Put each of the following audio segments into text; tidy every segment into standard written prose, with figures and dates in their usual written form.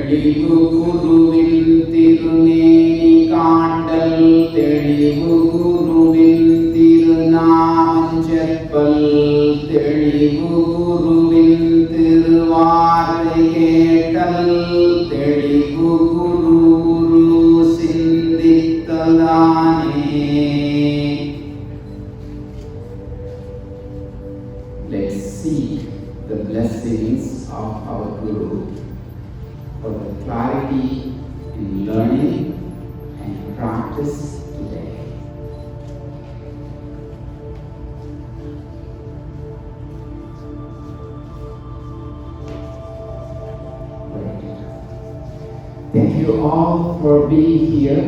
தெளிவு குருவின் திருமேனி காண்டல், தெளிவு குருவின் திருநாமஞ்செப்பல், தெளிவு குருவின் திருவாரை கேட்டல், தெளிவு குரு சிந்தித்ததானே. Let's seek the blessings of our Guru for the clarity in learning and practice today. Thank you all for being here.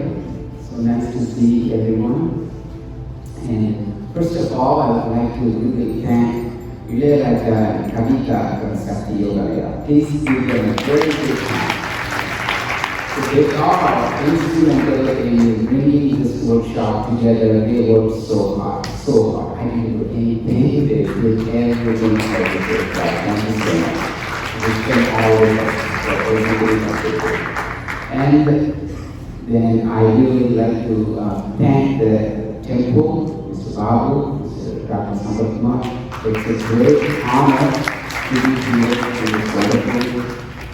So nice to see everyone. And first of all, I would like to really thank Ilayaraja and Kavita from Sakthi Yogalaya. Please give them a very big hand. So they are instrumental in bringing this workshop together. They worked so hard, so hard. I didn't do anything. They did everything for the workshop. Thank you so much. We spent hours for everything of the work. And then I really like to thank the temple, Mr. Babu, Mr. Dr. Sundar Balasubramaniam. It's a great honor to be here in this wonderful,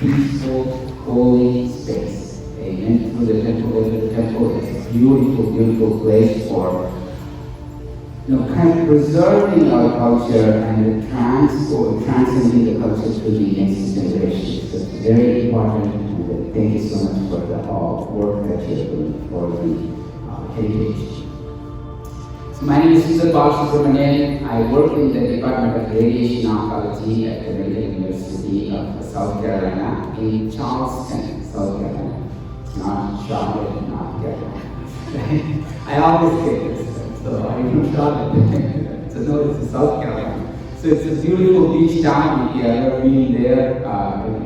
peaceful, holy space. Amen. Through the temple, it's a beautiful, beautiful place for kind of preserving our culture and transcending the culture to the next generation. So it's very important. And thank you so much for the work that you're doing for the heritage. My name is Sundar Balasubramaniam. I work in the Department of Radiation Oncology at the Tamilian University of South Carolina in Charleston, South Carolina. It's not Charlotte, North Carolina. I always get this, so I do Charlotte. So no, it's South Carolina. So it's a beautiful beach town. If you ever been there,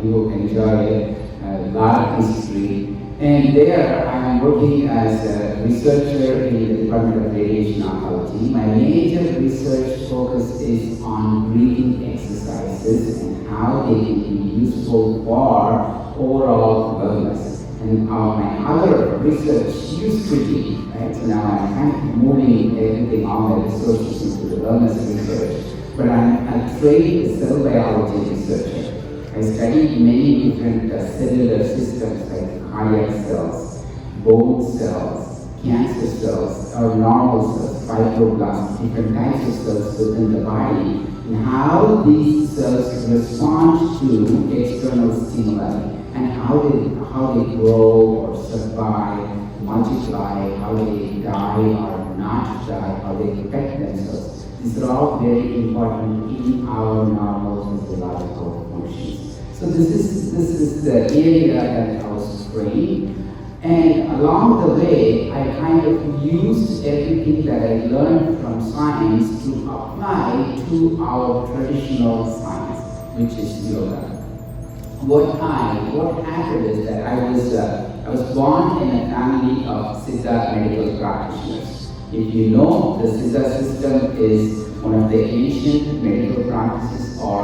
you will enjoy it. A lot of history. And there, I am working as a researcher in the Department of Radiation Oncology. My major research focus is on breathing exercises and how they can be useful for overall wellness. And my other research used to be, right? So now I'm kind of moving everything, all my researches into the wellness research. But I'm a trained cell biology researcher. I studied many different cellular systems like cardiac cells, bone cells, cancer cells, or normal cells, fibroblasts, different types of cells within the body, and how these cells respond to external stimuli, and how they grow or survive, multiply, how they die or not die, how they protect themselves. These are all very important in our normal physiological functions. So this is the area that I was trained, and along the way I kind of used everything that I learned from science to apply to our traditional science, which is yoga. What happened is that I was born in a family of Siddhar medical practitioners. If you know, the Siddhar system is one of the ancient medical practices or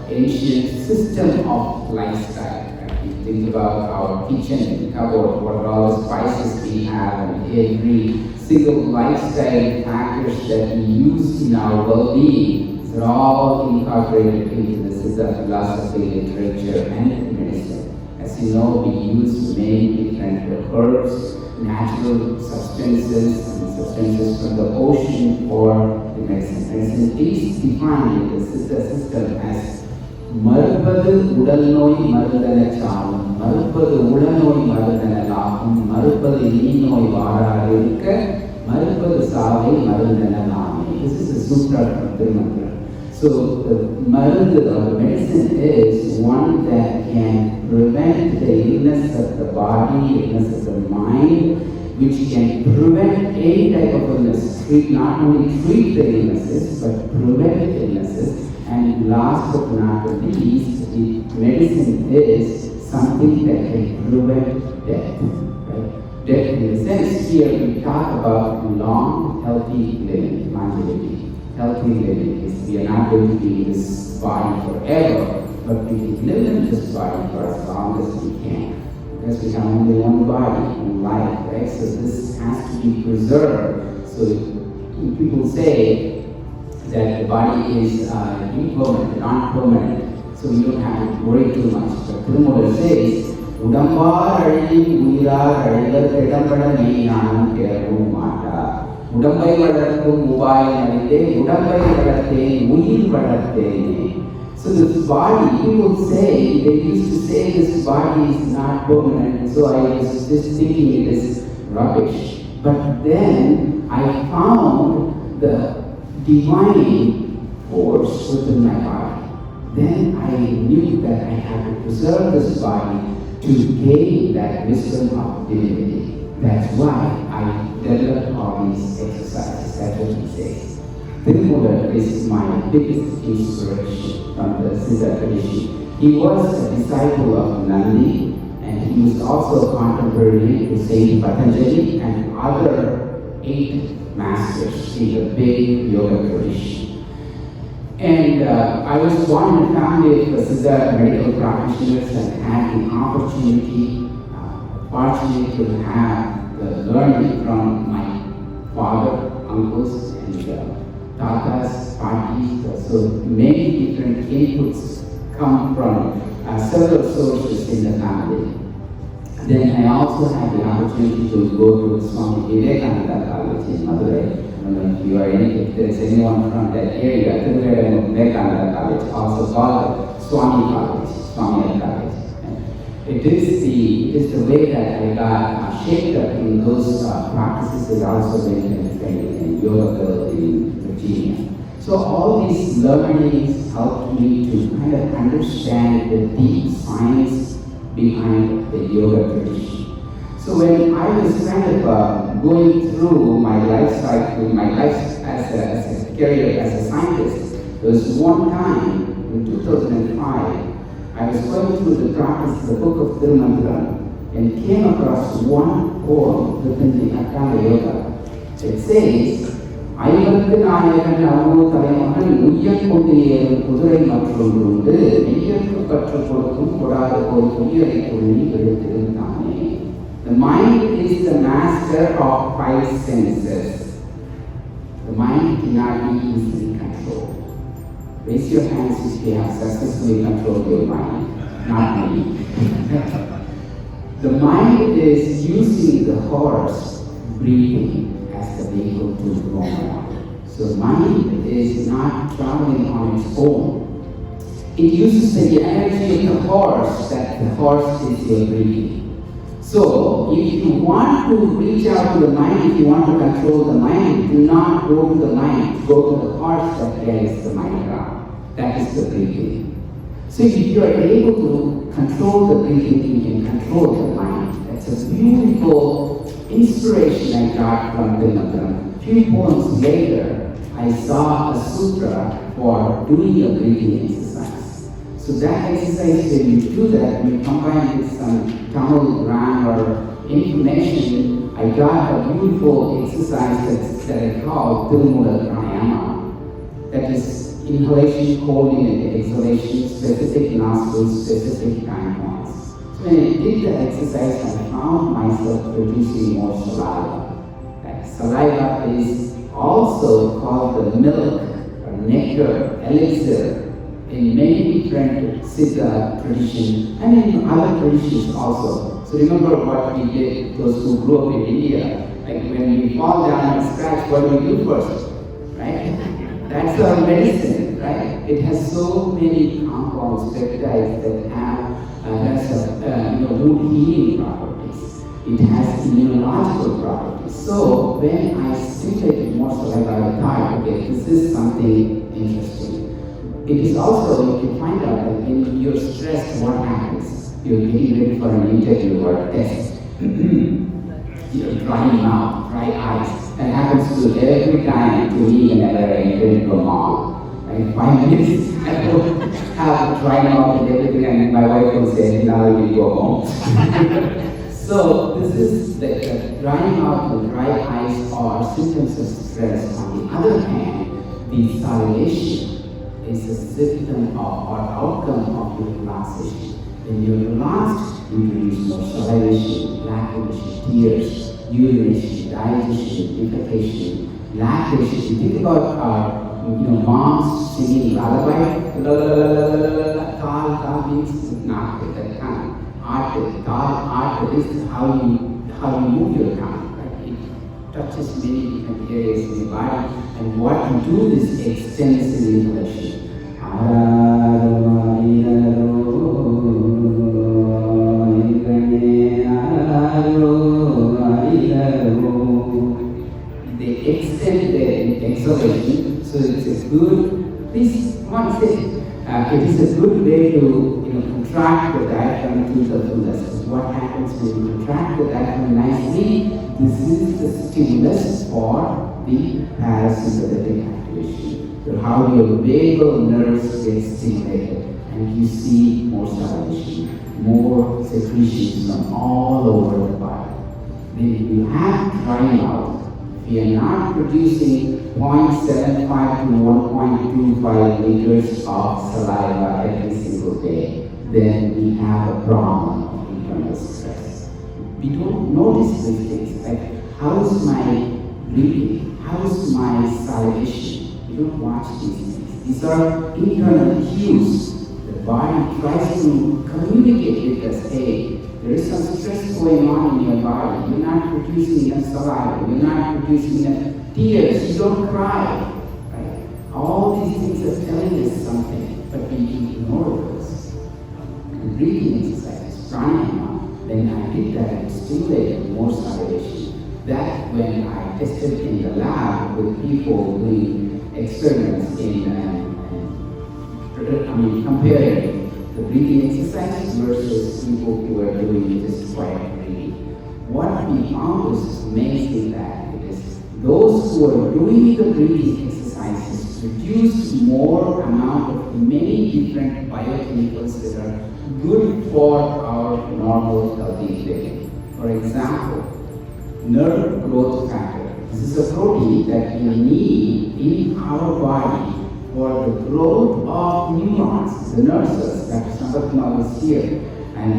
ancient system of lifestyle. If you think about our kitchen cupboard, what are all the spices we have, and every single lifestyle factors that we use in our well-being, they're all incorporated into the Siddhar philosophy, literature, and medicine. As you know, we use many different herbs, natural substances, and substances from the ocean for the medicine. Medicine is defined in the Siddhar system as மறுபது உடல் நோய் மருந்தன சாலும், மறுபது உடல் நோய் மருந்தன லாகும், மறுபது நீ நோய் வாராது இருக்க, Marupadu Savai Marundananami. This is a sutra from Thirumoolar. So the marundu or the medicine is one that can prevent the illness of the body, illness of the mind, which can prevent any type of illness. Not only treat the illnesses, but prevent illnesses. And last but not the least, the medicine is something that can prevent death. Right? Death in the sense here we talk about long, healthy living, longevity. Healthy living is we are not going to be in this body forever, but we can live in this body for as long as we can. Because we have only one body in life, right? So this has to be preserved. So people say that the body is impermanent, non-permanent, so we don't have to worry too much. But Thirumoolar says, Udambar Azhi Uyar Azhivar Kedambada Meinanam Keravum Mata. Udambai Vadatthum Ubayam Adithe, Udambai Vadatthene, Uyir Vadatthene. So this body, people say, they used to say this body is not permanent, so I was just thinking it is rubbish. But then I found the divine force within my body. Then I knew that I had to preserve this body to gain that wisdom of divinity. That's why I developed all these exercises. That's what he says. Thirumoolar is my biggest inspiration from the Siddhar tradition. He was a disciple of Nandi, and he was also contemporary to Saint Patanjali and other 8 masters in the big yoga tradition. And I was born in a family of Siddhar medical practitioners and had the opportunity, fortunate to have the learning from my father, uncles, and tatas, parties. So many different inputs come from several sources in the family. Then I also had the opportunity to go to Swami Vivekananda College in Madurai. I don't know if there is anyone from that area. Thirumoolar Vivekananda College, also called Swami College, Swami College. It is the way that I got shaped up in those practices that also went and trained in yoga in Virginia. So all these learnings helped me to kind of understand the deep science behind the yoga tradition. So when I was kind of going through my life cycle, my life as a career as a scientist, there was one time in 2005, I was going through the practice, the book of Thirumoolar, and came across one poem within the Atanga Yoga. It says, ஐவருக்கு நாயகன் அவ்வளோ தலைமகன் உய்யக் கொண்டு ஏறும் குதிரை மற்றொன்று உண்டு மெய்யற்கு கற்றுக் கொடுக்கும் கொடாத போல் உயிரை கொள்ளி எடுத்திருந்தானே. The mind is the master of 5 senses. The mind cannot be easily controlled. Raise your hands if you have successfully controlled your mind, not me. The mind is using the horse breathing as the vehicle to roam around. So mind is not traveling on its own. It uses the energy of the horse, that the horse is your breathing. So if you want to reach out to the mind, if you want to control the mind, do not go to the mind, go to the horse that carries the mind around. That is the breathing. So if you are able to control the breathing, you can control the mind. That's a beautiful inspiration I got from Thirumoolar. A few poems later, I saw a sutra for doing a breathing exercise. So that exercise, when you do that, when you combine with some Tamil grammar information, I got a beautiful exercise that I call Thirumoolar Pranayama. That is inhalation, holding, and exhalation, specific nostrils, specific time points. So when I did the exercise, I found myself producing more saliva. Saliva is also called the milk or nectar, elixir in many different Siddhar traditions and in other traditions also. So remember what we did, those who grew up in India, like when we fall down and scratch, what do we do first? Right? That's our medicine, right? It has so many compounds, peptides that have wound healing properties. it has immunological properties. So when I stimulated more saliva, I thought, okay, this is something interesting. It is also, you can find out that when you're stressed, what happens? You're getting ready for an interview or a test. You're dry mouth, dry eyes. That happens to every time to me whenever I enter into a mall. Right? 5 minutes, I don't have dry mouth and everything, and my wife will say, now you go home. So this is the dry mouth and dry eyes are symptoms of stress. On the other hand, the salivation is a symptom of or outcome of your relaxation. When you're relaxed, you produce more salivation, lacrimation, tears, urination, digestion, defecation, lactation. Think about our moms singing lullaby. La la la la la la. Tal means not with the tongue. Art is how you move your tongue. Right? It touches many different areas in the body, and what you do is extensive inhalation. They extend their exhalation, so it's a good. Please, one second. It is a good way to contract the diaphragm to the fullest. What happens when you contract the diaphragm nicely? This is the stimulus for the parasympathetic activation. So how your vagal nerves get stimulated, and you see more salivation, more secretions from all over the body. When you have dry mouth, if you are not producing 0.75 to 1.25 liters of saliva every single day, then we have a problem of internal stress. We don't notice these things, like how is my breathing, how is my salivation. We don't watch these things. These are internal cues. The body tries to communicate with us, hey, there is some stress going on in your body. You're not producing enough saliva. You're not producing enough tears. You don't cry. Right? All these things are telling us something, but we ignore those. And breathing exercises, pranayama, when I did that, it stimulated more salivation. That when I tested in the lab with people doing experiments in comparing the breathing exercises versus people who are doing just quiet breathing. What we found was amazing that it is those who are doing the breathing exercises produce more amount of many different biochemicals that are good for our normal healthy living. For example, nerve growth factor. This is a protein that we need in our body for the growth of neurons, the nerve cells. Dr. Sundar is here, and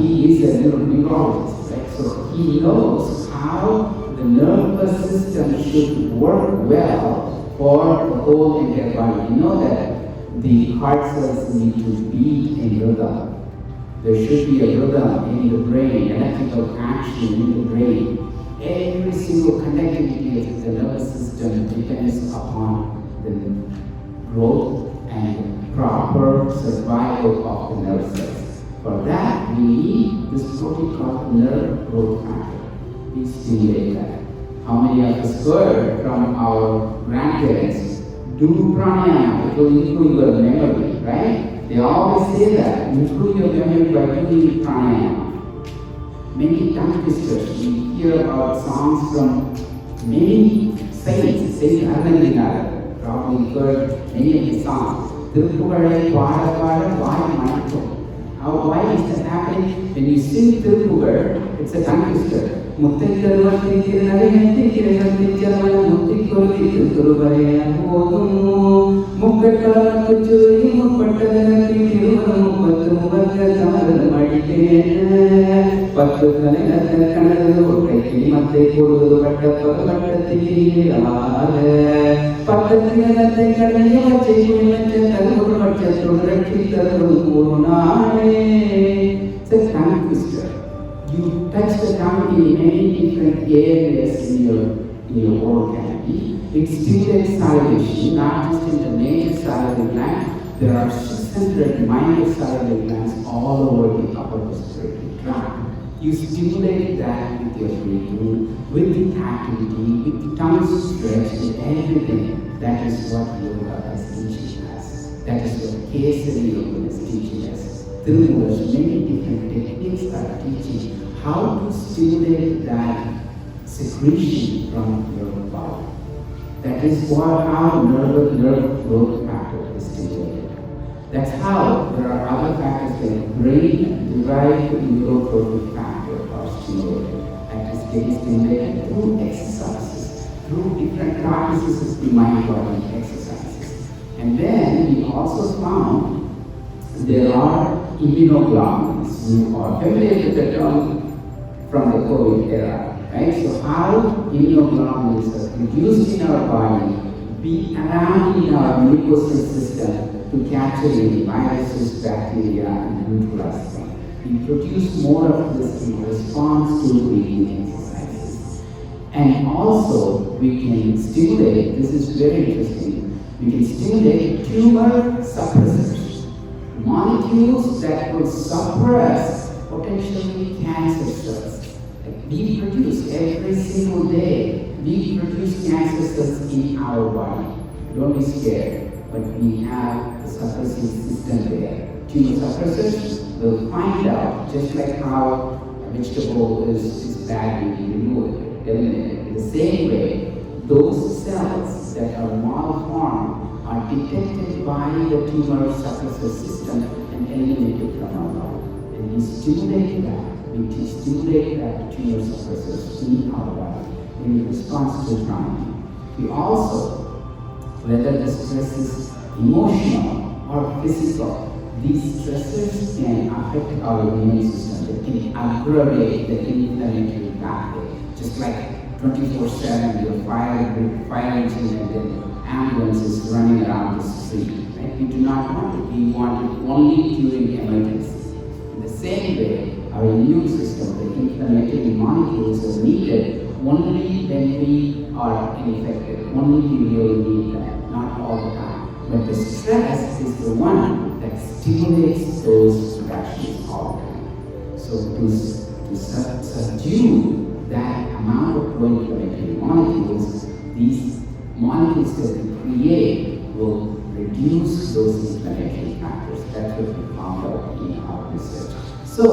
he is a neurologist, right? So he knows how the nervous system should work well for the whole entire body. You know that the heart cells need to beat in rhythm. There should be a rhythm in the brain, electrical action in the brain. Every single connectivity of the nervous system depends upon the growth and proper survival of the nerve cells. For that, we need this protein called nerve growth factor. We stimulate that. How many of us heard from our grandparents, do pranayama, it will improve your memory, right? They always say that, improve your memory by doing pranayama. Many tongue twisters, we hear about songs from many saints, Saint Arnandinara, probably heard many of the songs. Thirumoolar, why is that happening? When you sing Thirumoolar, it's a tongue twister. It's a tongue twister. You touch the tongue in many different areas in your oral cavity. It stimulates salivation, not just in the major salivary gland. There are 600 minor salivary glands all over the upper respiratory tract. You stimulate that with your breathing, with the activity, with the tongue stretch, with everything. That is what yoga is teaching us. That is what Kesari Yoga is teaching us. Thirumoolar, many different techniques are teaching how to stimulate that secretion from your body. That is how nerve growth factor is stimulated. That's how there are other factors like brain-derived neurotrophic factor are stimulated. That is getting stimulated through exercises, through different practices of the mind-body exercises. And then we also found there are immunoglobulins. You are familiar with the term from the COVID era, right? So how immunoglobulins are produced in our body, be around in our mucosal system to capture any viruses, bacteria, and neutralize them. We produce more of this in response to breathing exercises. And also, we can stimulate, this is very interesting, we can stimulate tumor suppressors, molecules that will suppress potentially cancer cells. Like we produce every single day, we produce cancer cells in our body. Don't be scared, but we have the suppressing system there. Tumor suppressors will find out, just like how a vegetable is badly removed, eliminated. In the same way, those cells that are malformed are detected by the tumor suppressor system and eliminated from our body. And we stimulate that tumor suppressors in our body in response to Prana. We also, whether the stress is emotional or physical, these stressors can affect our immune system. They can aggravate the inflammatory pathway. Just like 24/7, your fire engine and the ambulance is running around the street. Right? We do not want it. We want it only during emergency. In the same way, our immune system, the inflammatory molecules are needed only when we are infected. Only we really need them, not all the time. But the stress is the one that stimulates those productions all the time. So to subdue that amount of pro-inflammatory molecules, these molecules that we create will reduce those inflammatory factors. That's what we found out in our research. So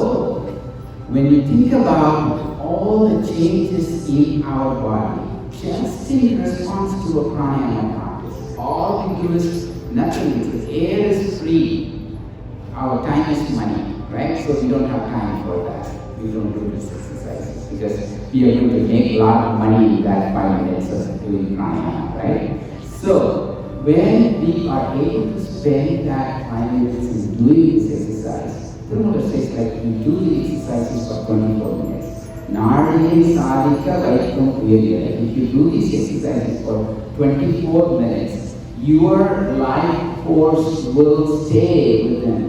when we think about all the changes in our body, just in response to a pranayama practice, all we do is nothing. The air is free. Our time is money, right? So we don't have time for that. We don't do this exercise because we are going to make a lot of money in that 5 minutes of doing pranayama, right? So when we are able to spend that 5 minutes in doing this exercise, Thirumoolar says like we do the exercises for 24 minutes. If you do these exercises for 24 minutes, your life force will stay within.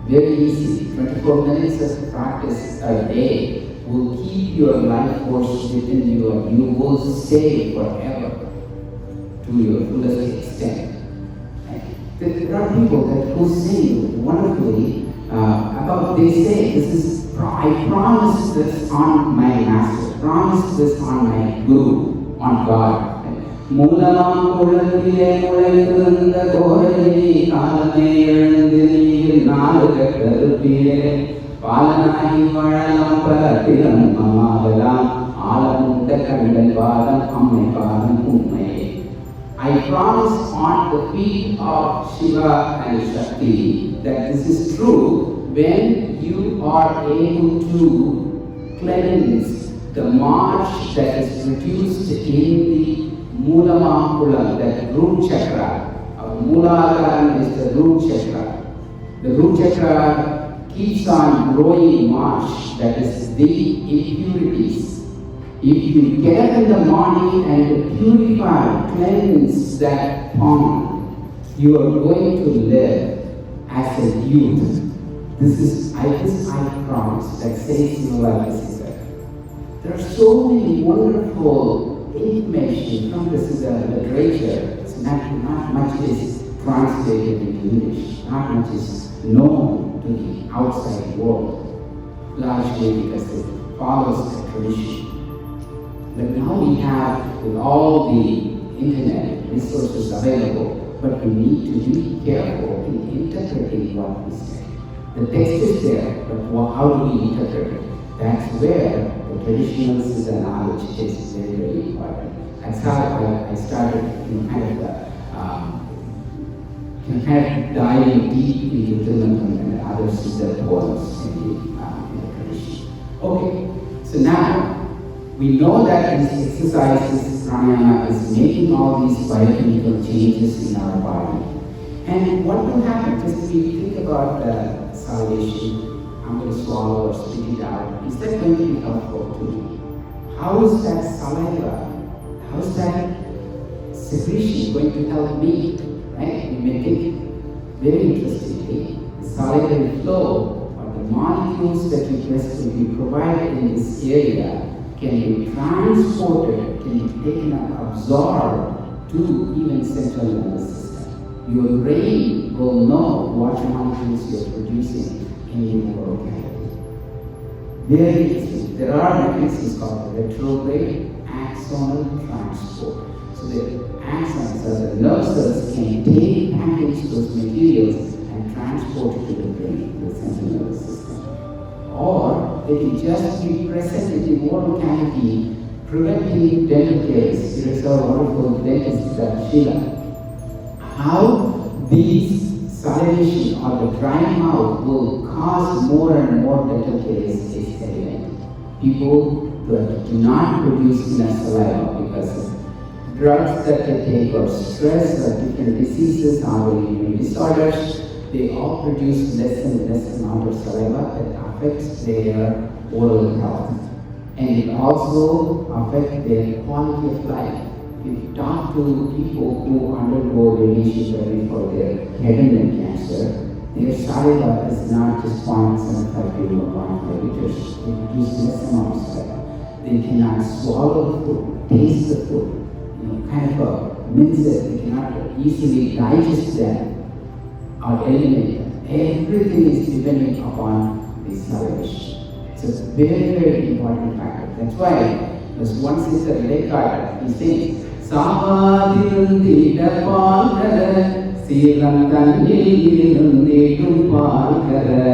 Very easy. 24 minutes of practice a day will keep your life force within you and you will stay forever to your fullest extent. There are people that who sing wonderfully about, they say, this is, I promise this on my master, promise this on my guru, on God. Moolamam kulatile mulaithirundha korayi kaalame ezhundhu naalu karuppire paalanayi vazhalam parathiram mamagalam aalamutta kandal vaadam ammai vaadam ummai. I promise on the feet of Shiva and Shakti that this is true when you are able to cleanse the march that is produced in the Moolamam, that root chakra. Mooladharam is the root chakra. The root chakra keeps on growing march, that is the impurities. If you get up in the morning and purify, cleanse that pond, you are going to live as a youth. This is I promise that says Yogalaya Siddhar. There are so many wonderful information from the Siddhar literature. It's not much is translated into English. Not much is known to the outside world. largely because it follows the tradition. But now we have, with all the internet resources available, but we need to be careful in interpreting what we say. The text is there, but how do we interpret it? That's where the traditional Siddhar knowledge is very, very important. That's how I started kind of diving deep into Thirumoolar and other Siddhar poems in the tradition. Okay, so now we know that these exercises, pranayama, is making all these biochemical changes in our body. And what will happen? Just if we think about salivation, I'm going to swallow or spit it out. Is that going to be helpful to me? How is that saliva? How is that secretion going to help me? Right? You may think, very interestingly, the salivary flow or the molecules that you press will be provided in this area can be transported, can be taken up, absorbed to even central nervous system. Your brain will know what molecules you're producing in your oral cavity. Very interesting. There are mechanisms called retrograde axonal transport. So the axons, the nerve cells, can package those materials and transport it to the brain, to the central nervous system. Or they can just be present in the oral cavity, preventing dental caries. Here is our wonderful dentist, Sheila. How these salivation or the dry mouth will cause more and more dental caries is evident. People that do not produce enough saliva because of drugs that they take or stress or different diseases, autoimmune disorders, they all produce less and less amount of saliva that affects their oral health. And it also affects their quality of life. If you talk to people who undergo radiation therapy for their head and neck cancer, their saliva is not just 0.75 or 0.5 liters. They produce less amount of saliva. They cannot swallow the food, taste the food, kind of mince it. They cannot easily digest them or eliminate them. Everything is dependent upon the salivation. It's a very, very important factor. That's why there's one sister, Lekar, he says, Savadilundita Palkara, Silam Tanilundita Palkara,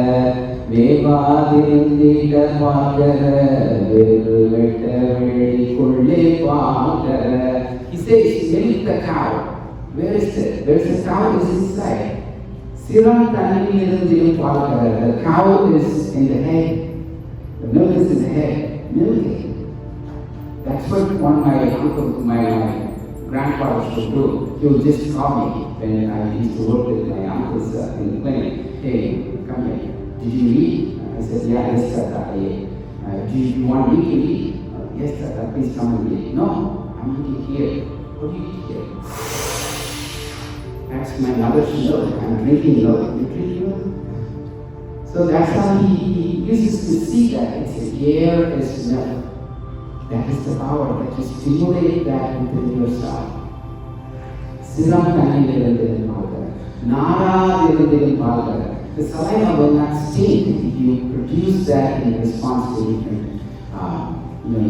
Vevadilundita Palkara, Vilvetta Kulle Palkara. He says, milk the cow. Where is it? Where's the cow? Is inside. Silam Tanilundita Palkara. The cow is in the head. The milk is in the head. Milk it. That's what my grandfather should do. He would just call me when I used to work with my uncles in the clinic. Hey, come here. Did you eat? I said, yeah, yes, sir, I ate. Do you want me to eat? Yes, sir, please come and eat. No, I'm eating here. What do you eat here? That's my mother's milk. I'm drinking milk. You drink milk? So that's how he uses to see that it's air is milk. That is the power that you stimulate that within yourself. Siram Tanilundita Palkara. Nara Dilundita Palkara. The saliva will not stink if you produce that in response to different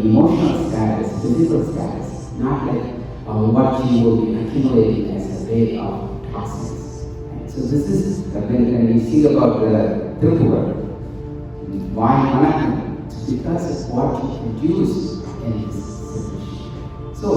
emotional status, physical status, not like what you will be accumulating as a way of toxins. Right? So this is when we see about the Thirumoolar. Why? It's because of what you produce in this situation. So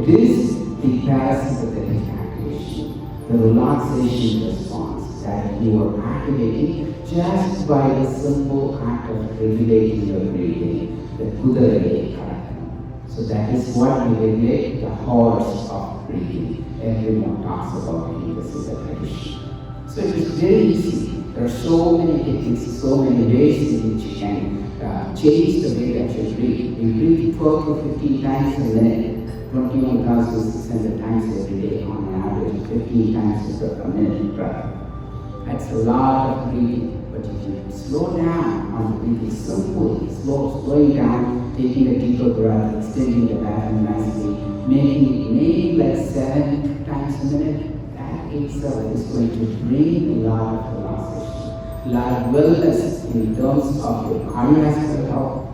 it is the parasympathetic activation, the relaxation response that you are activating just by the simple act of regulating your breathing, the Kudalini Karakana. So that is what we regulate the horse of breathing. Everyone talks about it in the Siddhar tradition. So it is very easy. There are so many techniques, so many ways in which you can change the way that you breathe. You breathe 12 to 15 times a minute, 21,600 times every day on an average, 15 times a minute breath. That's a lot of breathing. But if you slow down on the breathing, slowing down, taking a deeper breath, extending the diaphragm nicely, making it maybe like 7 times a minute, that itself is going to bring a lot of relaxation. wellness in terms of your cardiovascular health,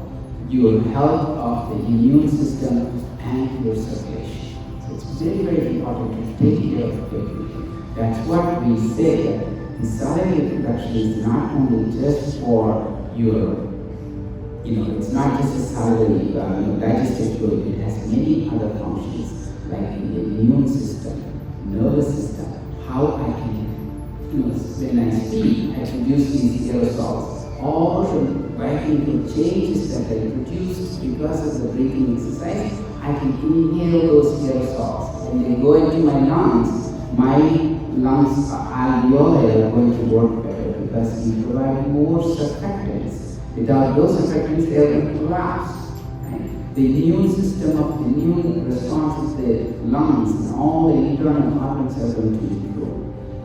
your health of the immune system, and your circulation. So it's very, very important to take care of your breathing. That's what we say, that the salivary reproduction is not only just for your, it's not just a salivary digestive fluid, it has many other functions like the immune system, nervous system, how I can, when I speak, I produce these aerosols. All the biochemical changes that I produce because of the breathing exercise, I can inhale those aerosols. When they go into my lungs alveoli are going to work better because we provide more surfactants. Without those surfactants, they are going to collapse. Right? The immune system of the immune response of the lungs and all the internal organs are going to improve.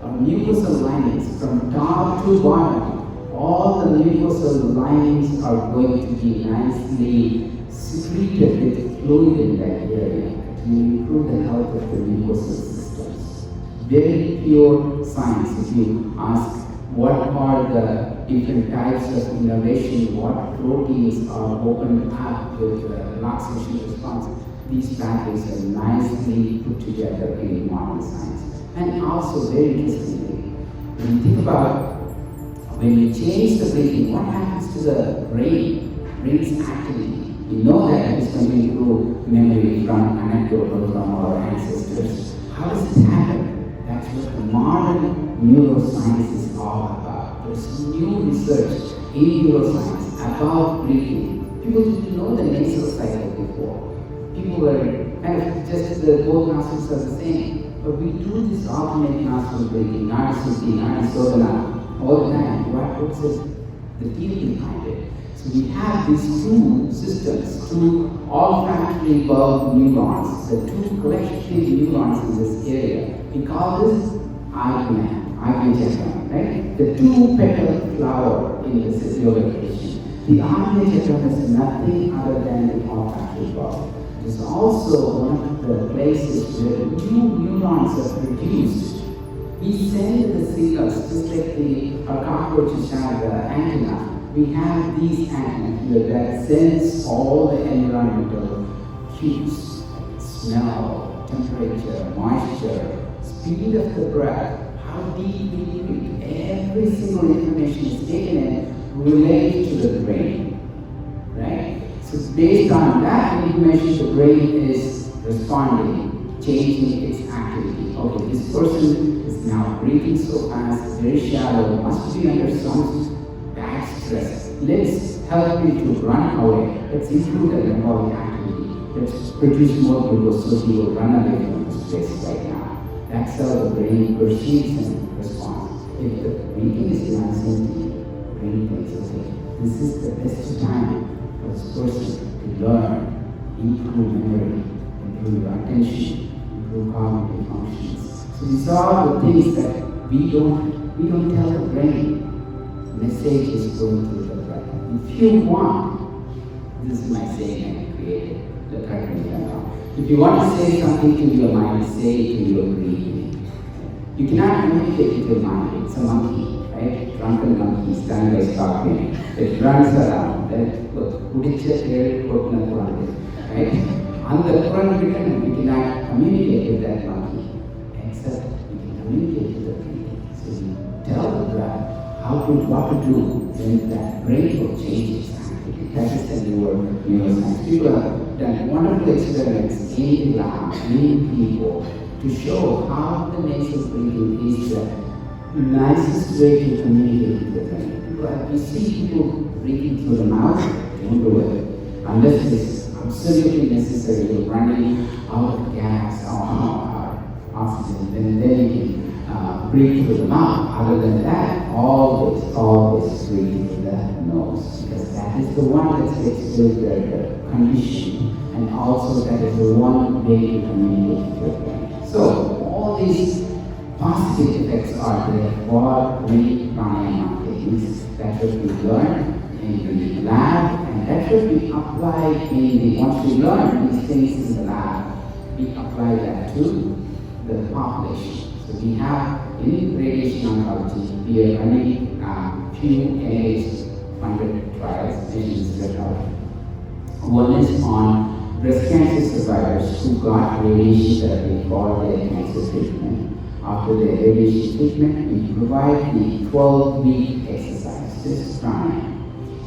Our mucosal linings from top to bottom, all the mucosal linings are going to be nicely secreted with fluid in that area to improve the health of the mucosal systems. Very pure science. If you ask what are the different types of innervation, what proteins are opened up with relaxation response, these pathways are nicely put together in modern science. And also, very interestingly, when you think about when you change the breathing, what happens to the brain's activity? We know that it is coming through memory from anecdotal from our ancestors. How does it happen? That's what the modern neuroscience is all about. There's new research in neuroscience about breathing. People didn't know the nasal cycle before. People were kind of just both nostrils are the same. But we do this alternate nostril breathing, not Siddhi, not Sodana, all the time. What's the deal behind it? So we have these two systems, two olfactory bulb neurons, the two collective neurons in this area. We call this eye gland, right? The two-petal flower in this yoga tradition. The eye is nothing other than the olfactory bulb. It's also one of the places where new neurons are produced. We send the signals, just like our cockroaches have the antenna. We have these antennas here that sense all the environmental cues, like smell, temperature, moisture, speed of the breath, how deep we breathe. Every single information is taken and related to the brain, right? So based on that information, the brain is responding, changing its activity. Okay, this person is now breathing so fast, very shallow, must be under some bad stress. Let's help him to run away. Let's improve the metabolic activity. Let's produce more glucose so he will run away from this place right now. That's how the brain perceives and responds. If the breathing is nice and deep, the brain thinks, okay, this is the best time for this person to learn, improve memory, improve attention, improve cognitive functions. So these are the things that we don't tell the brain. The message is going through the breath. If you want, this is my saying I created, the breath. If you want to say something to your mind, say it to your breathing. You cannot communicate with your mind. It's a monkey, right? Drunken monkey, standing by scorpion. It runs around. Right? Right? On the front written, we cannot communicate with that monkey, except we can communicate with the breathing. So we tell the breath what to do, then that brain will change its activity. That is the neuroscience. People have done wonderful experiments in the lab, in people, to show how the nasal breathing is the nicest way to communicate with the brain. We see people breathing through the mouth, don't do it. Unless it is absolutely necessary, you're running out of gas or oxygen, then you can breathe through the mouth. Other than that, always breathe through the nose, because that is the one that takes the condition, and also that is the one way to communicate with your brain. So all these positive effects are there for the pranayama techniques that should be learned in the lab, and that should be applied once we learn these things in the lab, we apply that to the population. So we have in radiation oncology, we are running few NIH-funded trials, one is on breast cancer survivors who got radiation therapy for their cancer treatment. After their radiation treatment, we provide the 12-week exercise, this is Prana,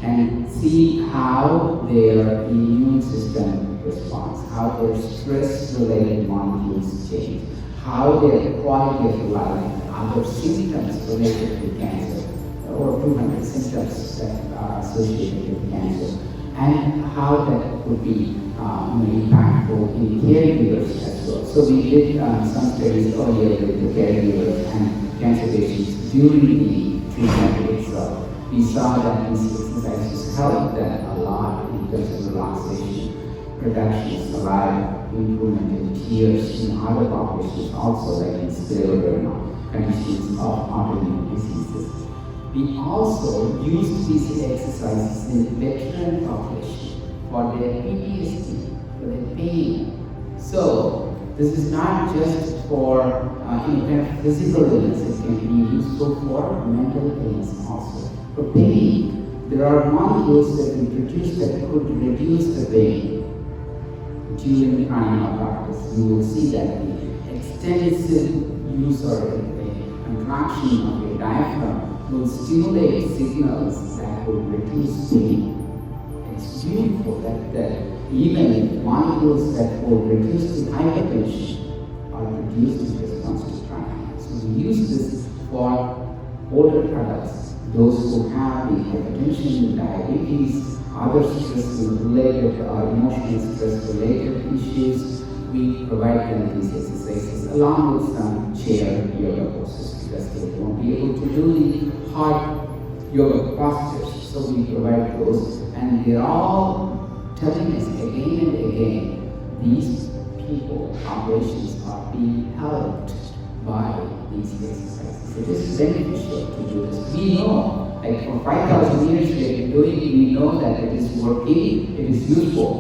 and see how their immune system responds, how their stress-related molecules change, how their quality of life, other symptoms related to cancer, over 200 symptoms that are associated with cancer, and how that could be impactful in caregivers as well. So we did some studies earlier with the caregivers and cancer patients during the treatment itself. We saw that these exercises helped them a lot in terms of relaxation, reduction of saliva, improvement in tears in other populations, also like in scleroderma, conditions of autoimmune diseases. We also used these exercises in veteran population for their PTSD, for their pain. So this is not just for kind of physical illness, it can be useful for mental illness also. For pain, there are molecules that we produce that could reduce the pain. During the pranayama practice, you will see that the extensive use or contraction of your diaphragm will stimulate signals that will reduce pain. It's beautiful that even molecules that will reduce the hypertension are produced in response to pranayama. So we use this for older adults, those who have the hypertension, diabetes, other stress-related or emotional stress-related issues. We provide them these exercises along with some chair yoga poses because they won't be able to do the hard yoga postures. So we provide those, and they're all telling us again and again, these people, populations are being helped by these exercises. It is beneficial to do this. We know, like for 5,000 years we have been doing it, we know that it is working, it is useful.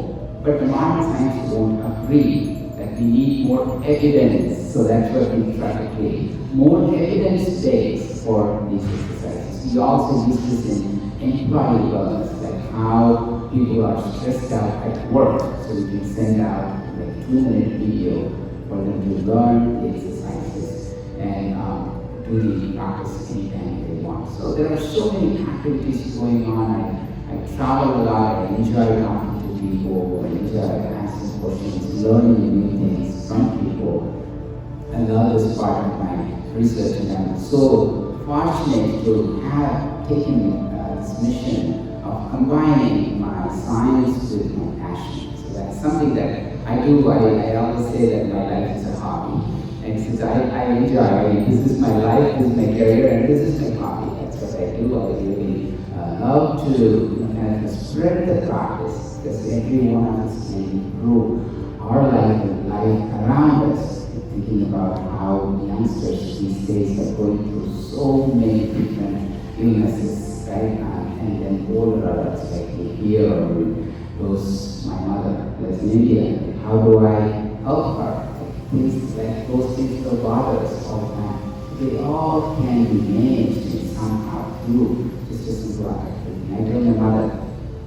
But the modern science won't agree that we need more evidence. So that's what we try to create. More evidence-based for these exercises. We also use this in employee wellness, like how people are stressed out at work. So we can send out like 2-minute video for them to learn the exercises and do the practice anytime they want. So there are so many activities going on. I travel a lot, I enjoy talking to people, I enjoy asking questions, learning new things from people. I love this part of my research, and I'm so fortunate to have taken this mission of combining my science with my passion. So that's something that I do. I always say that my life is a hobby. And since I enjoy, this is my life, this is my career, and this is my hobby. That's what I do. I really love to kind of spread the practice, because every one of us can improve our life and life around us. Thinking about how youngsters these days are going through so many different illnesses, right? And then older adults like here, or those, my mother lives in India. How do I help her? Things like those things that bother us all the time. They all can be managed somehow through just a simple activity. I tell my mother,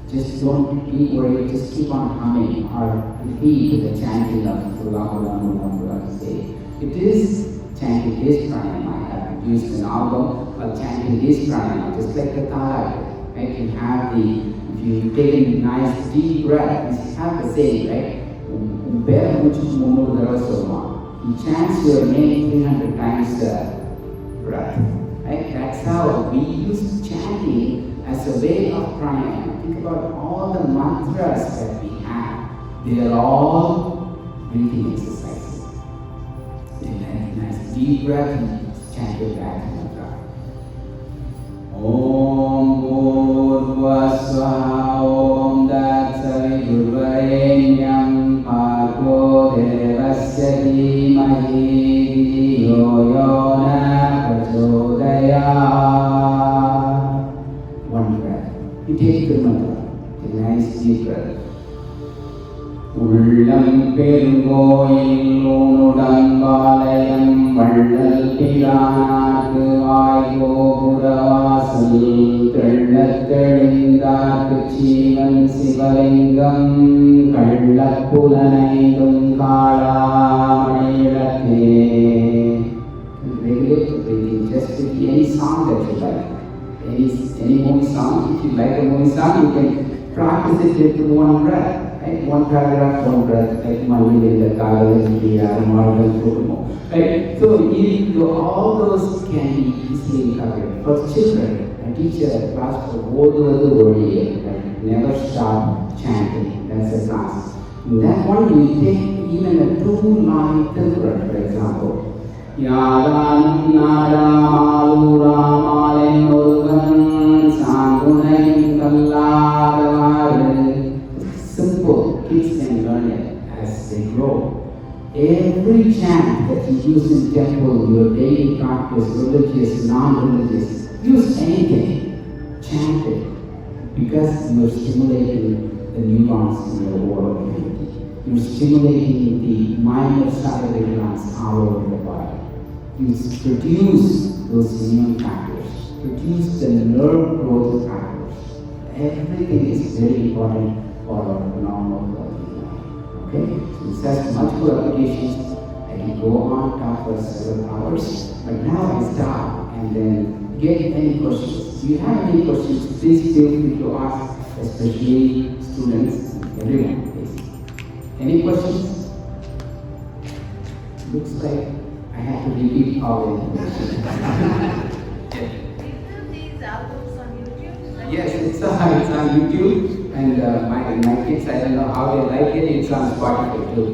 just don't be worried, just keep on humming or repeat the chanting of Thirumoolar say. It is chanting this pranayama. I have produced an album of chanting this pranayama, just like the thala. Right? You have if you take a nice deep breath, you have the same, right? He chants your name 300 times breath. Right? That's how we use chanting as a way of pranayama. Think about all the mantras that we have. They are all breathing exercises. Take a nice deep breath and chant your Gayatri mantra. Om Bhurvasvaha Om Datsavitruvarenyam Bhargo Devasya Dhimahi Dhiyo Yona Prachodayat. One breath. You take the mantra. Take a nice deep breath. உள்ளம் பெருங்கோயில் ஊனுடன் பாளையம் வள்ளல் like a movie song, you can practice it with one breath, right? One paragraph, one breath, like Manila, right? So all those can be easily covered. For children, a teacher at class for right? Never stop chanting. That's a class. In that one, you take even a 2-line Thirumoolar, for example. Yaganam Nadamalura Malenurgan Sangunam Kalladavaru. Simple, kids can learn it as they grow. Every chant that you use in temple, your daily practice, religious, non-religious, use anything, chant it, because you're stimulating the neurons in your oral cavity. You're stimulating the minor salivary glands all over the body. You produce those immune factors, produce the nerve growth factors. Everything is very important for our normal healthy life. Okay? So this has multiple applications. I can go on talk for several hours, but now I stop and then get any questions. If you have any questions, please feel free to ask, especially students, everyone, please. Any questions? Looks like I have to repeat all the information. Isn't these albums on YouTube? Yes, it's on YouTube, and my kids, I don't know how they like it. It's on Spotify too.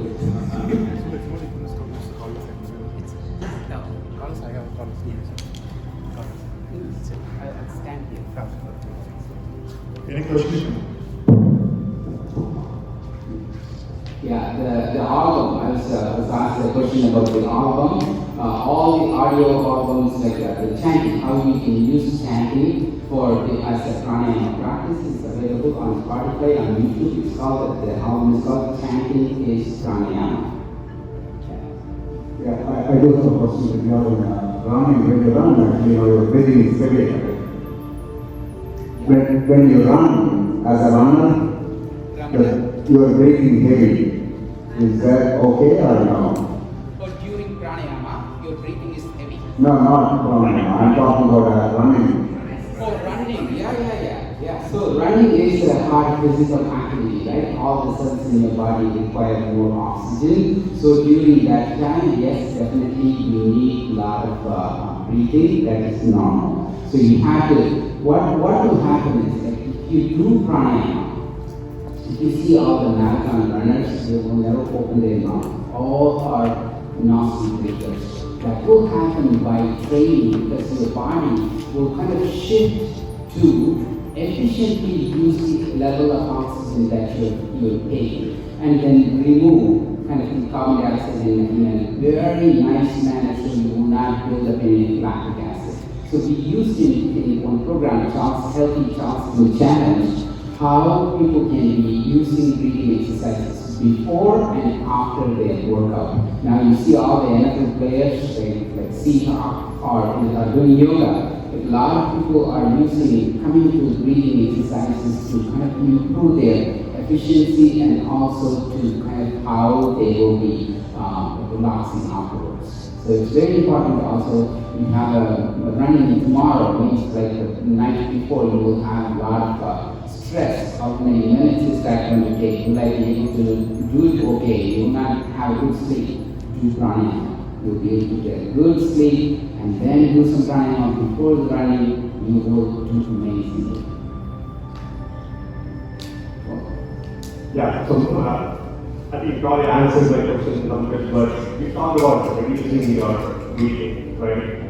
Any questions? Yeah, the album, I was asked a question about the album. All the audio albums, like the chanting, how we can use chanting as a pranayama practice is available on Spotify, on YouTube. It's called, the album is called Chanting is Pranayama. Yeah, I do have a question regarding running. When you run, your breathing is heavy. When you run as a runner, you are breathing heavy. Is that okay or no? Or during pranayama, your breathing is heavy. No, not pranayama. I'm talking about running. Oh, running. Yeah. So running is a hard physical activity, right? All the cells in your body require more oxygen. So during that time, yes, definitely you need a lot of breathing. That is normal. So you have to. What will happen is that if you do pranayama, if you see all the marathon runners, they will never open their mouth. All are nostril breathers. That will happen by training, because your body will kind of shift to efficiently use the level of oxygen that you're taking, and then remove kind of the carbon dioxide in a very nice manner so you will not build up any lactic acid. So we used in one program, Healthy Childhood Challenge, how people can be using breathing exercises before and after their workout. Now you see all the NFL players like Siddhar are doing yoga. But a lot of people are coming to breathing exercises to kind of improve their efficiency and also to kind of how they will be relaxing afterwards. So it's very important also. You have a running tomorrow, means like the night before you will have a lot of stress. How many minutes is that going to take? Will I be able to do it okay? You will not have good sleep. Do pranayama. You'll be able to get good sleep and then do some pranayama before the running. You will do amazing. Yeah, so I think it probably answers my question in some bit, but we talked about reducing your breathing, right?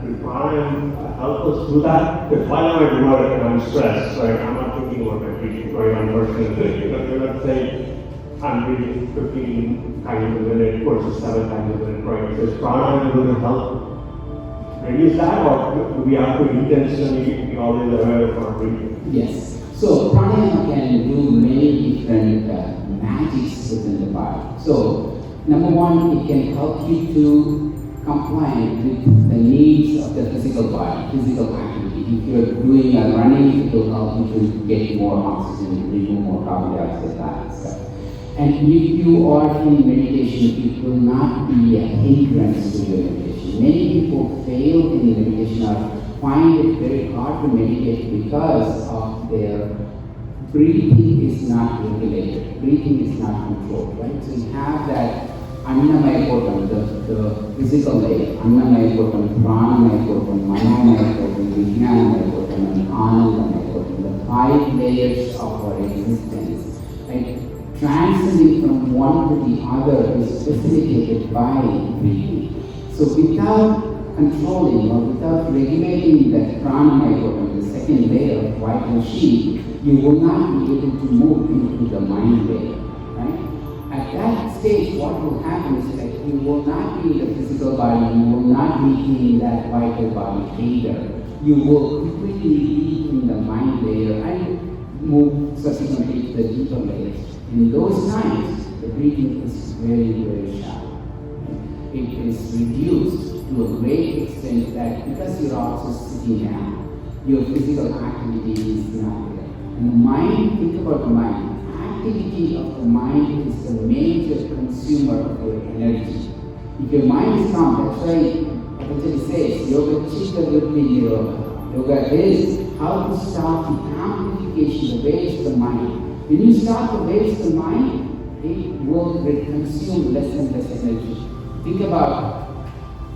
Will pranayama help us do that? Because while I'm at work and I'm stressed, right, I'm not thinking about my breathing, right? I'm working on this. Because let's say I'm breathing 15 times a minute versus 7 times a minute, right? So is pranayama going to help reduce that, or do we have to intentionally be always aware of our breathing? Yes. So pranayama can do many different magics within the body. So number one, it can help you to comply with the needs of the physical body, physical activity. If you're doing a running, it will help you to get more oxygen, remove more carbon dioxide, that stuff. And if you are in meditation, it will not be a hindrance to your meditation. Many people fail in meditation find it very hard to meditate because of their breathing is not regulated, breathing is not controlled, right? So you have that Annamaya Kotam, the physical layer, Annamaya Kotam, Pranamaya Kotam, Manomaya Kotam, Vijnanamaya Kotam, and Anandamaya Kotam, the 5 layers of our existence. Right? Transcending from one to the other is facilitated by breathing. So without controlling or without regulating that Pranamaya Kotam, the second layer of vital sheath, you will not be able to move into the mind layer, right? At that stage, what will happen is that you will not be in the physical body, you will not be in that vital body either. You will completely be in the mind layer and move subsequently to the deeper layers. In those times, the breathing is very, very shallow. It is reduced to a great extent that because you're also sitting down, your physical activity is not there. And the mind, think about the mind. Activity of the mind is the major consumer of your energy. If your mind is calm, that's why Patanjali says, Yoga Chitta Vritti Nirodha. Yoga is how to start the amplification, the waves of the mind. When you start the waves of the mind, it will consume less and less energy. Think about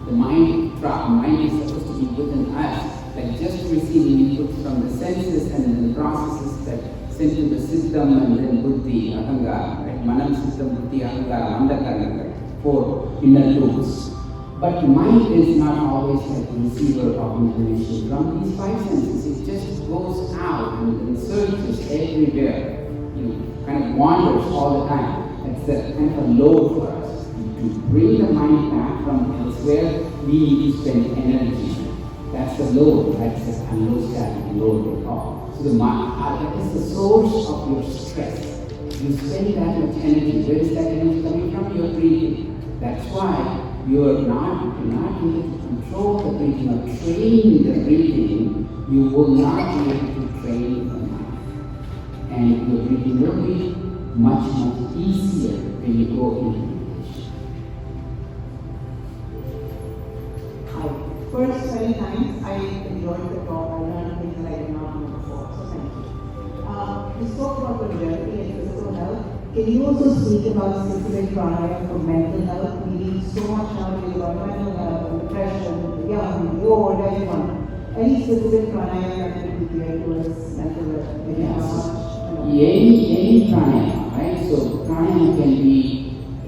the mind trap. Mind is supposed to be within us. Like just receiving inputs from the senses and then the processes that sent to the Siddhar and then Buddhi, Ahanga, right? Manam, Siddham, Buddhi, Ahanga, Mandakana, 4 inner roots. But the mind is not always like the receiver of information from these 5 senses. It just goes out and searches everywhere, kind of wanders all the time. That's a kind of a load for us. To bring the mind back from elsewhere, we need to spend energy. That's the load, that's the allostatic load they call. So the mind, that is the source of your stress. You spend that much energy. Where is that energy coming from? Your breathing. That's why you're not able to control the breathing or train the breathing. You will not be able to train the mind. And your breathing will be much, much easier when you go into meditation. First, very nice. I enjoyed the talk. I learned things that I did not know before. So thank you. We spoke about longevity and physical health. Can you also speak about specific pranayama for mental health? We need so much nowadays about mental health and depression, the young, the old, everyone. Any specific pranayama that could be geared towards mental health? Yes. Any pranayama, right? So pranayama can be,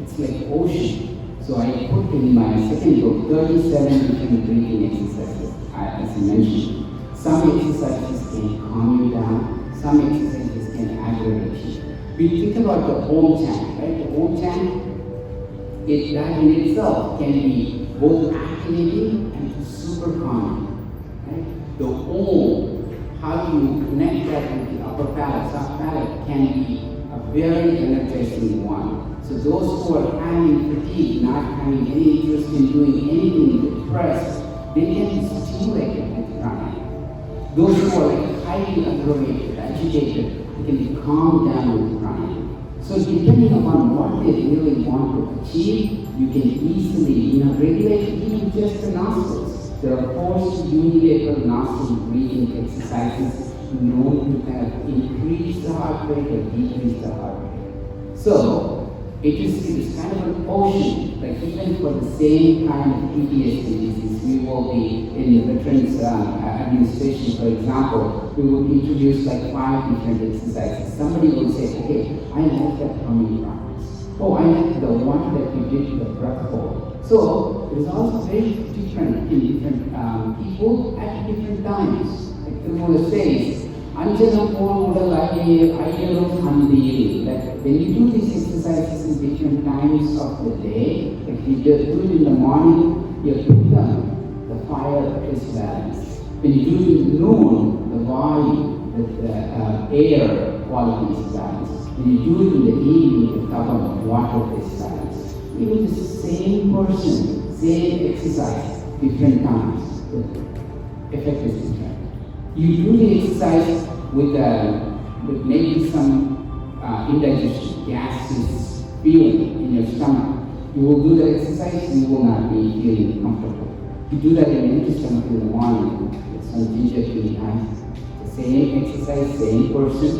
it's like ocean. So I put in my second book 37 different breathing exercises, as I mentioned. Some exercises can calm you down, some exercises can aggravate you. We think about the Om chant, right? The Om chant, that in itself can be both activating and super calming, right? The Om, how you connect that with the upper palate, soft palate, can be a very energizing one. So those who are having fatigue, not having any interest in doing anything, depressed, they can be stimulated with pranayama. Those who are like highly aggravated, agitated, they can be calmed down with pranayama. So depending upon what they really want to achieve, you can easily, regulate even just the nostrils. There are 4 unilateral nostril breathing exercises known to kind of increase the heart rate or decrease the heart rate. So it is kind of an ocean, like even for the same kind of PTSD disease, we will be in the Veterans Administration, for example, we will introduce like 5 different exercises. Somebody will say, okay, I like that humming practice. Oh, I like the one that you did, the breath hold. So it is also very different in different people at different times. Like Thirumoolar says, Anjanam Udal Ayyarum Handiri. That when you do these exercises in different times of the day, if you just do it in the morning, you pick up the fire is balanced. When you do it in noon, the body, the air quality is balanced. When you do it in the evening, the cup of water is balanced. Even the same person, same exercise, different times, the effect is different. You do the exercise with maybe some indigestion, gas is feeling in your stomach. You will do the exercise, you will not be feeling comfortable. You do that in empty stomach in the morning with some ginger tea, nice. The same exercise, same person,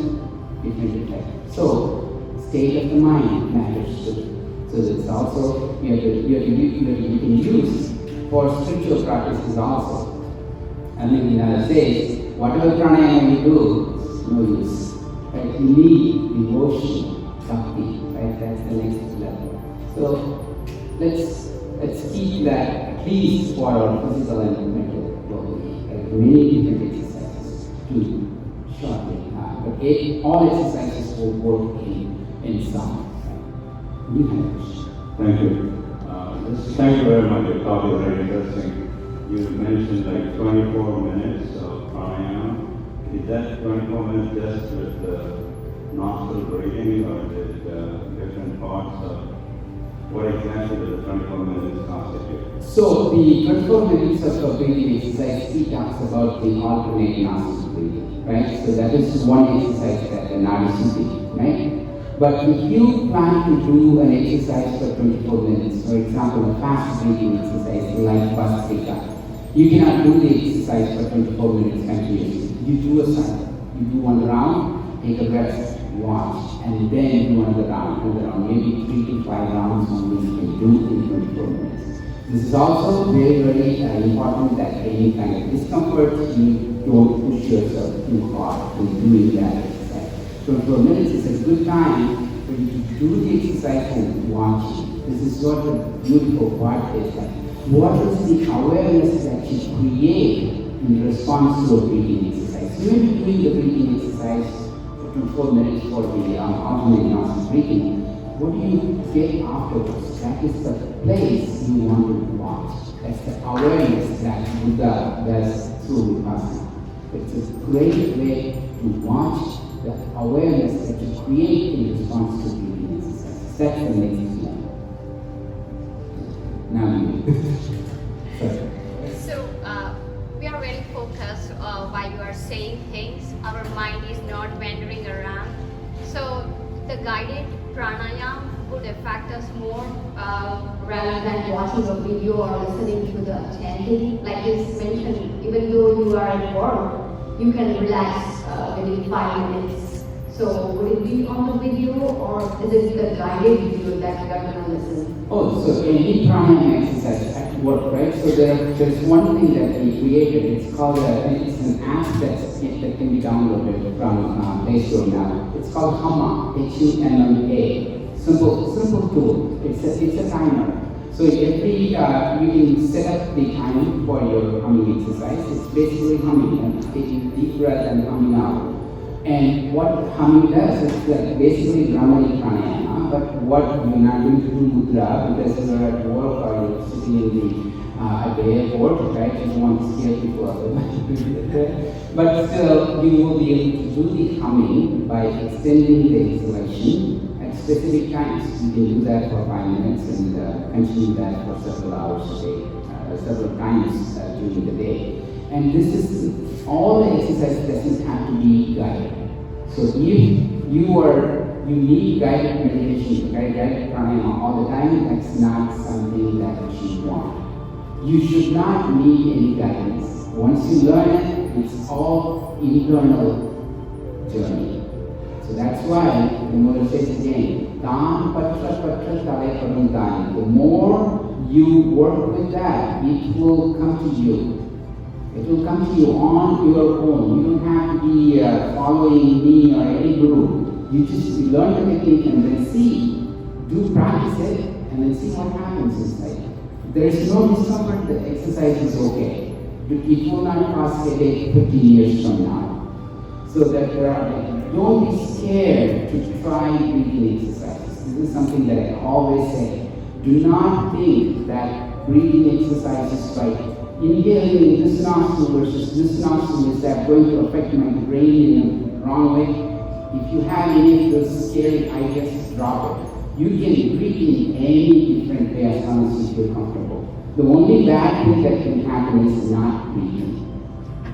different effect. So, state of the mind matters too. So that's also you can use for spiritual practices also. And then Vinaya says, whatever pranayama you do, no use. Right? You need devotion, bhakti. Right? That's the next level. So let's keep that at least for our physical and mental well-being. Like many different exercises to shortly. But all exercises will work in some. You have a question. Thank you. Thank you very much. Your talk was very interesting. You mentioned like 24 minutes of pranayama. Is that 24 minutes just with nostril breathing, or is it different parts of what exactly does the 24 minutes constitute? So the 24 minutes of breathing exercise, he talks about the alternate nostril breathing, right? So that is one exercise that the Nadi Siddhi, right? But if you plan to do an exercise for 24 minutes, for example, a fast breathing exercise like Bhastrika, you cannot do the exercise for 24 minutes continuously. You do a cycle. You do one round, take a rest, watch, and then do another round, maybe 3 to 5 rounds only you can do in 24 minutes. This is also very, very important that any kind of discomfort, you don't push yourself too hard in doing that exercise. 24 minutes is a good time for you to do the exercise and watch it. This is what the beautiful part is. Like, what is the awareness that you create in response to a breathing exercise? You may be doing the breathing exercise for 24 minutes for the alternate nostril breathing. What do you get afterwards? That is the place you want to watch. That's the awareness that Buddha does through Vipassana. It's a great way to watch the awareness that you create in response to breathing exercises. That's the next level. Now you. So, we are very focused while you are saying things. Our mind is not wandering around. So, the guided pranayama would affect us more rather than watching a video or listening to the chanting. Like it's mentioned, even though you are at work, you can relax within 5 minutes. So would it be on the video or is it the guided video that you are going to listen? Oh, so any pranayama exercise at work, right? So there's one thing that we created. It's called it's an app that can be downloaded from Play Store now. It's called Humma, Humma. Simple tool. It's a timer. So every you can set up the time for your humming exercise. It's basically humming and taking a deep breath and humming out. And what humming does is like basically Brahmani Pranayama, but what you're not going to do mudra because you're at work or you're sitting in at the airport, right? You don't want to scare people otherwise. But still, you will be able to do the humming by extending the exhalation at specific times. You can do that for 5 minutes and continue that for several hours a day, several times during the day. And this is all the exercise doesn't have to be guided. So if you need guided meditation, guided pranayama all the time, that's not something that you want. You should not need any guidance. Once you learn it, it's all internal journey. So that's why the Mother says again, Tam patra patra tale parantani. The more you work with that, it will come to you. It will come to you on your own. You don't have to be following me or any guru. You just learn the technique and then practice it, and then see what happens inside. There is no discomfort, the exercise is okay. It will not cause headache 15 years from now. So that don't be scared to try breathing exercises. This is something that I always say. Do not think that breathing exercises by inhaling this nostril versus this nostril is that going to affect my brain in a wrong way. If you have any of those scary ideas, drop it. You can breathe in any different way as long as you feel comfortable. The only bad thing that can happen is not breathing.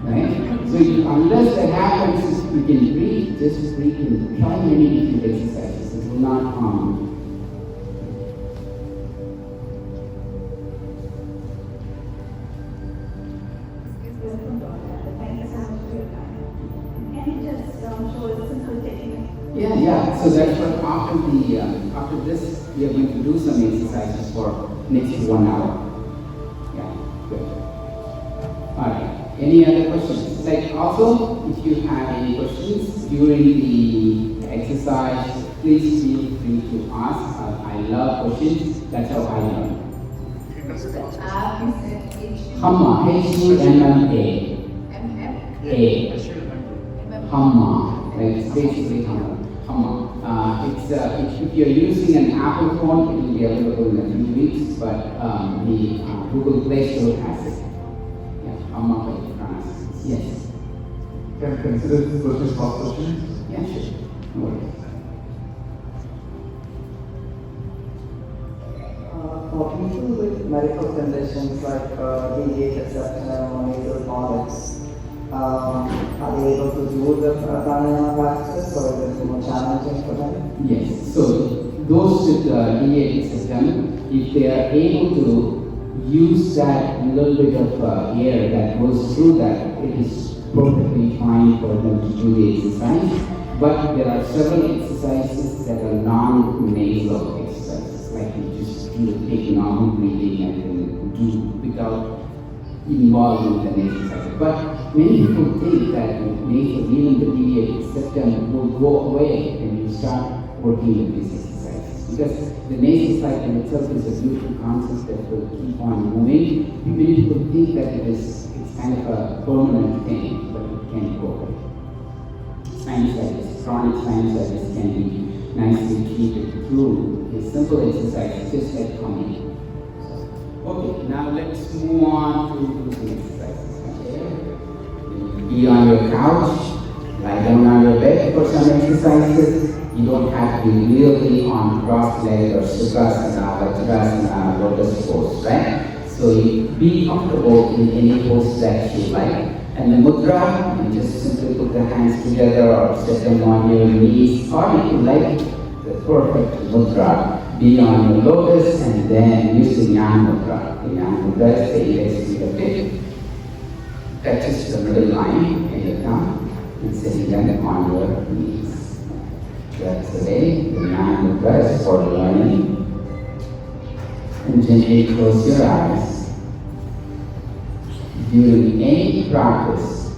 Right? So unless that happens, you can breathe, just breathe in. Try many different exercises. It will not harm you. So that's what after this, we are going to do some exercises for next 1 hour. Yeah, good. Alright, any other questions? Like also, if you have any questions during the exercise, please feel free to ask. I love questions, that's how I learn. Hamma, H-U-M-M-A. A. Hamma, right? It's basically Hamma. If you're using an Apple phone, it will be available in a few weeks, but the Google Play Store has it. Yeah, Hamma by Pranasayans. Yes. Can I consider this question as first question? Yeah, sure. No worries. For people with medical conditions like DDH, etc., or nasal polyps, are they able to do the pranayama practice, or is it more challenging for them? Yes. So those with DDH system, if they are able to use that little bit of air that goes through that, it is perfectly fine for them to do the exercise. But there are several exercises that are non-nasal exercises, like you just take normal breathing and then do without involving the nasal side. But many people think that nasal, even the DDH system, will go away when you start working with these exercises. Because the nasal side in itself is a beautiful concept that will keep on moving. Many people think that it's kind of a permanent thing, but it can't go away. Sinusitis, chronic sinusitis can be nicely treated through a simple exercise, just like humming. Okay, now let's move on to some exercises. Okay. Be on your couch, lie down on your bed for some exercises. You don't have to be really on cross-legged or sukhasana, vajrasana, lotus pose, right? So you be comfortable in any pose that you like. And the mudra, you just simply put the hands together or set them on your knees, or if you like the perfect mudra, be on your lotus and then use the Jnana mudra. The Jnana mudra is the index finger tip, touches the middle line in your thumb, and sitting them on your knees. That's the way the Jnana mudra is for learning. And gently close your eyes. During any practice,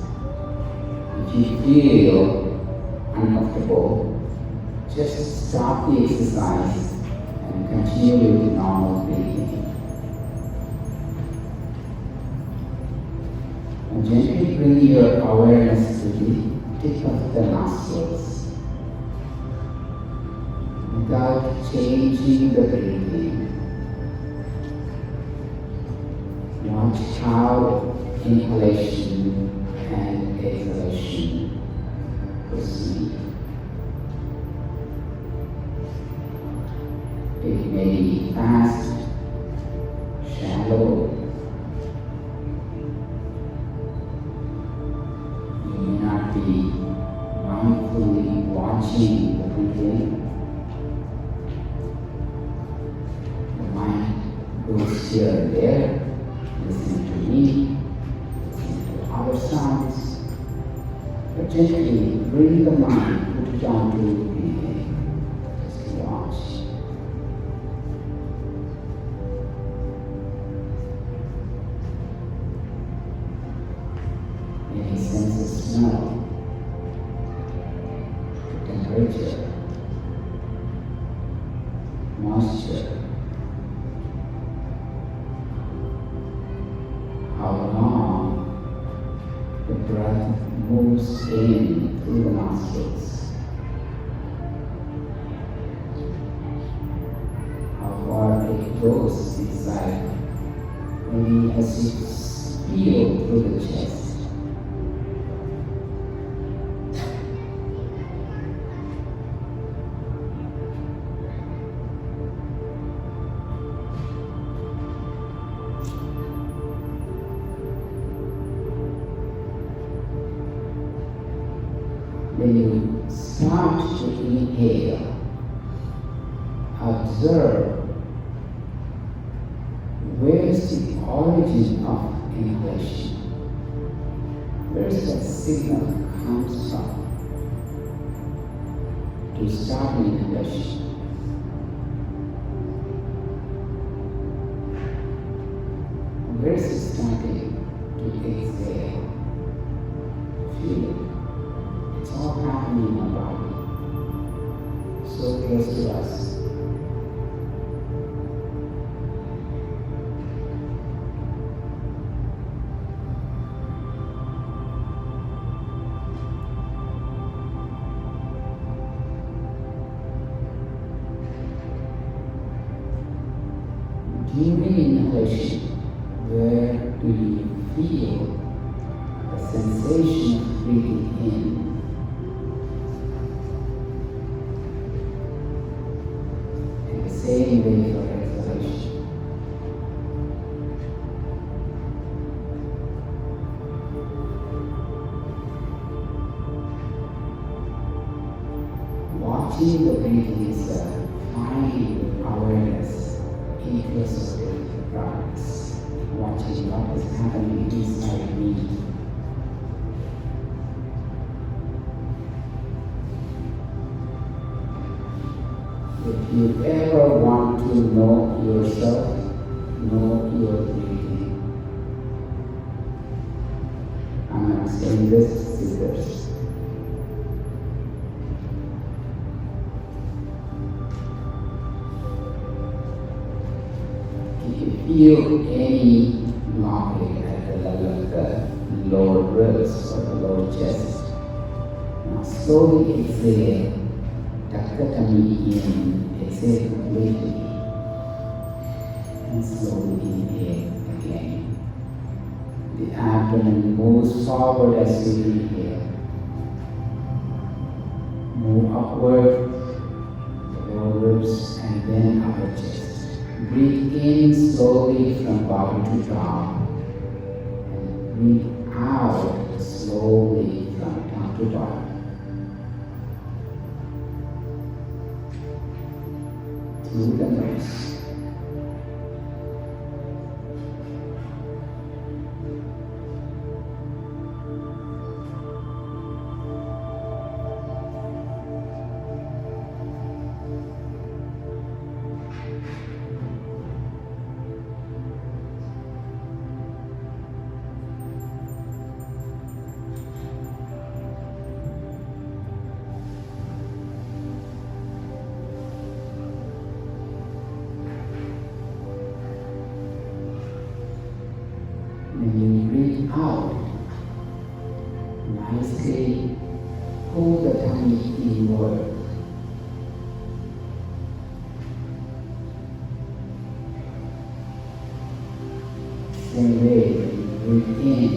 if you feel uncomfortable, just stop the exercise and continue with normal breathing. And gently bring your awareness to the tip of the nostrils without changing the breathing. Watch how inhalation and exhalation proceed. It may be fast, shallow. You may not be mindfully watching the breathing. The mind goes here and there. Listening to me, listening to other sounds, but gently bring the mind, put it down to breathing. Just watch. Any sense of smell, the temperature, moisture. How long the breath moves in through the nostrils. How far it goes inside, maybe as you feel through the chest. When you start to inhale, observe where is the origin of inhalation. Where is that signal comes from? to start an inhalation. Where is it starting to exhale? Feel it. It's all happening in our body. So close to us. During inhalation, where do you feel the sensation of breathing in? And the same way for exhalation. Watching the breathing is finding awareness into a certain practice, watching what is happening inside me. If you ever want to know yourself, know your breathing. I'm not saying this, Siddhar. Feel any blockage at the lower ribs or the lower chest. Now slowly exhale, tuck the tummy in, exhale completely, and slowly inhale again. The abdomen moves forward as you inhale. Move upward, the lower ribs, and then upper chest. Breathe in slowly from bottom to top, and breathe out slowly from top to bottom. Through the nose. When you breathe out, nicely pull the tummy inward. Same way, when you breathe in,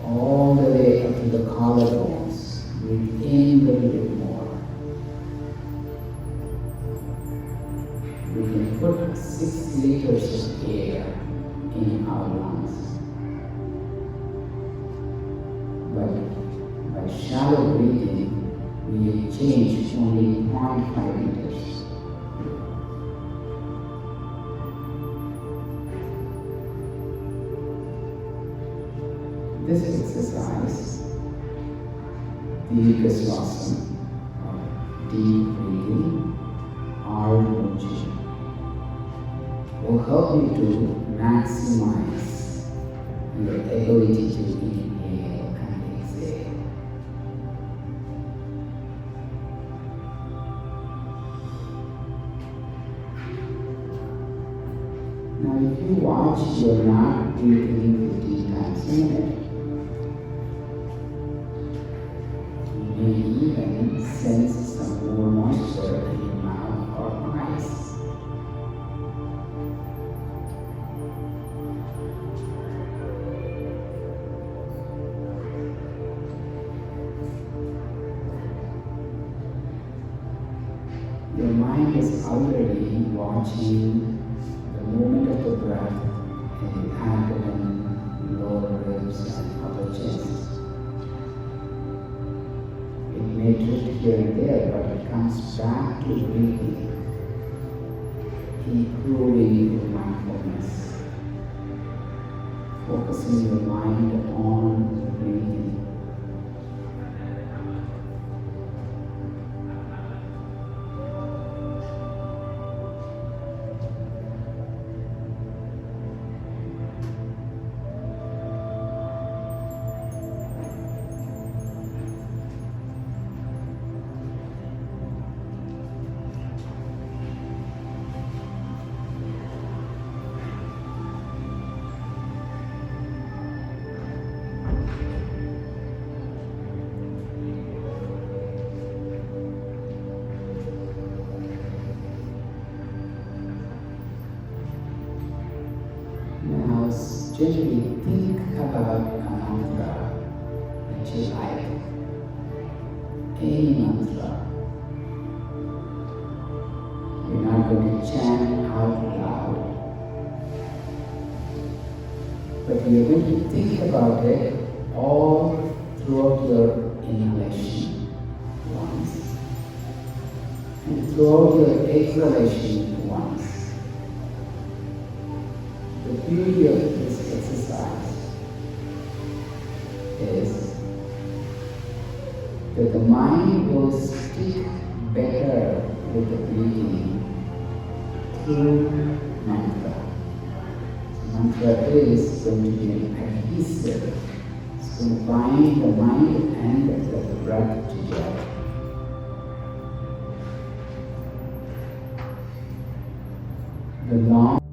all the way up to the collarbones. Breathe in a little bit more. We can put 6 liters of air in our lungs. But by shallow breathing, we change only 0.5 liters. This exercise, Dirghaswasam, or deep breathing, or Ujjayi, will help you to maximize your ability to inhale and exhale. Now if you watch, you're not breathing 15 times a minute. You may even sense some more moisture in your mouth or eyes. Your mind is already watching the movement of the breath in the abdomen, lower ribs, and upper chest. It may drift here and there, but it comes back to breathing, improving your mindfulness, focusing your mind on breathing. generally think about a mantra that you like. Any mantra. You're not going to chant out loud, but you're going to think about it all throughout your inhalation once, and throughout your exhalation once. The beauty of this exercise is that the mind will stick better with the breathing through mantra. Mantra is going to be an adhesive. It's going to bind the mind and the breath together. The long